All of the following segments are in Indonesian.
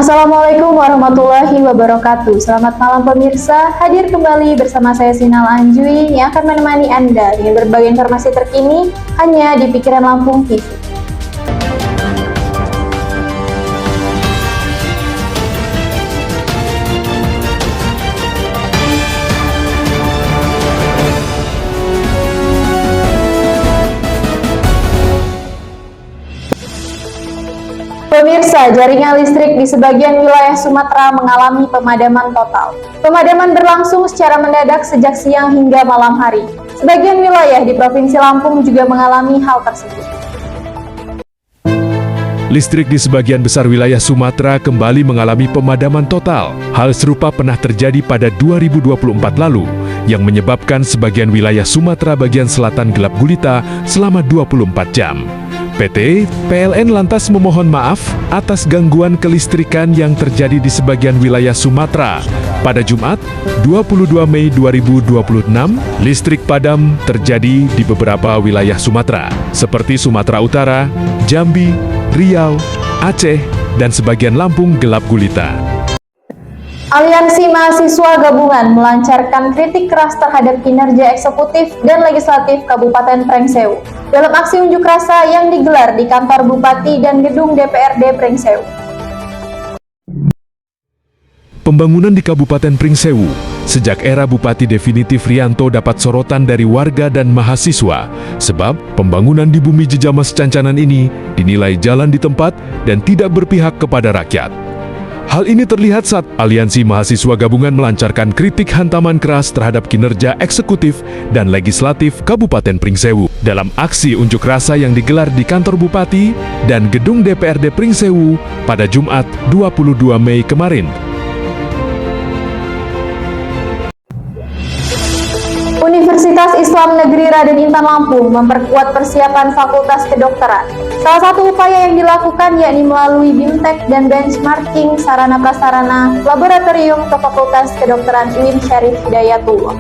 Assalamualaikum warahmatullahi wabarakatuh. Selamat malam pemirsa, hadir kembali bersama saya Sinal Anjui yang akan menemani Anda dengan berbagai informasi terkini hanya di Pikiran Lampung TV. Pemirsa, jaringan listrik di sebagian wilayah Sumatera mengalami pemadaman total. Pemadaman berlangsung secara mendadak sejak siang hingga malam hari. Sebagian wilayah di Provinsi Lampung juga mengalami hal tersebut. Listrik di sebagian besar wilayah Sumatera kembali mengalami pemadaman total. Hal serupa pernah terjadi pada 2024 lalu, yang menyebabkan sebagian wilayah Sumatera bagian selatan gelap gulita selama 24 jam. PT PLN lantas memohon maaf atas gangguan kelistrikan yang terjadi di sebagian wilayah Sumatera. Pada Jumat, 22 Mei 2026, listrik padam terjadi di beberapa wilayah Sumatera, seperti Sumatera Utara, Jambi, Riau, Aceh, dan sebagian Lampung gelap gulita. Aliansi Mahasiswa Gabungan melancarkan kritik keras terhadap kinerja eksekutif dan legislatif Kabupaten Pringsewu dalam aksi unjuk rasa yang digelar di kantor Bupati dan gedung DPRD Pringsewu. Pembangunan di Kabupaten Pringsewu sejak era Bupati definitif Rianto dapat sorotan dari warga dan mahasiswa, sebab pembangunan di bumi jejamas Cancanan ini dinilai jalan di tempat dan tidak berpihak kepada rakyat. Hal ini terlihat saat Aliansi Mahasiswa Gabungan melancarkan kritik hantaman keras terhadap kinerja eksekutif dan legislatif Kabupaten Pringsewu dalam aksi unjuk rasa yang digelar di kantor Bupati dan gedung DPRD Pringsewu pada Jumat 22 Mei kemarin. Universitas Islam Negeri Raden Intan Lampung memperkuat persiapan Fakultas Kedokteran. Salah satu upaya yang dilakukan yakni melalui BIMTEK dan benchmarking sarana-prasarana laboratorium ke Fakultas Kedokteran UIN Syarif Hidayatullah.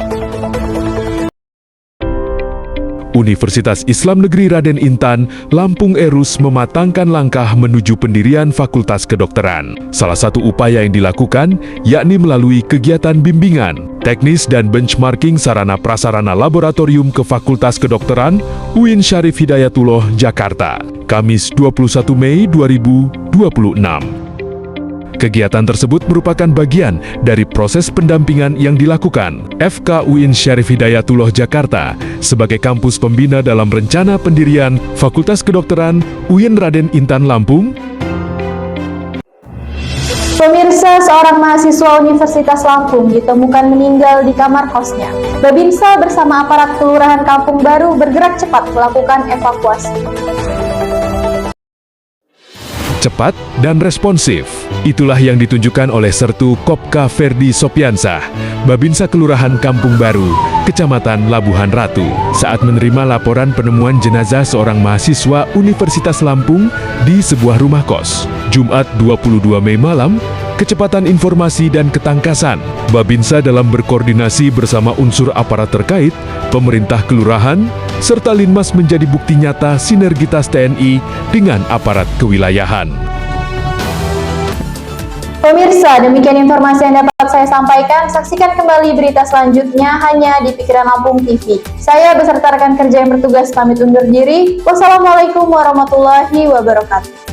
Universitas Islam Negeri Raden Intan, Lampung Erus mematangkan langkah menuju pendirian Fakultas Kedokteran. Salah satu upaya yang dilakukan yakni melalui kegiatan bimbingan, teknis dan benchmarking sarana-prasarana laboratorium ke Fakultas Kedokteran UIN Syarif Hidayatullah, Jakarta, Kamis 21 Mei 2026. Kegiatan tersebut merupakan bagian dari proses pendampingan yang dilakukan FK UIN Syarif Hidayatullah Jakarta sebagai kampus pembina dalam rencana pendirian Fakultas Kedokteran UIN Raden Intan Lampung. Pemirsa, seorang mahasiswa Universitas Lampung ditemukan meninggal di kamar kosnya. Babinsa bersama aparat Kelurahan Kampung Baru bergerak cepat melakukan evakuasi. Cepat dan responsif, itulah yang ditunjukkan oleh Sertu Kopka Ferdi Sopiansah, Babinsa Kelurahan Kampung Baru, Kecamatan Labuhan Ratu, saat menerima laporan penemuan jenazah seorang mahasiswa Universitas Lampung di sebuah rumah kos. Jumat 22 Mei malam, kecepatan informasi dan ketangkasan Babinsa dalam berkoordinasi bersama unsur aparat terkait, pemerintah kelurahan, serta Linmas menjadi bukti nyata sinergitas TNI dengan aparat kewilayahan. Pemirsa, demikian informasi yang dapat saya sampaikan. Saksikan kembali berita selanjutnya hanya di Pikiran Lampung TV. Saya beserta rekan kerja yang bertugas pamit undur diri. Wassalamualaikum warahmatullahi wabarakatuh.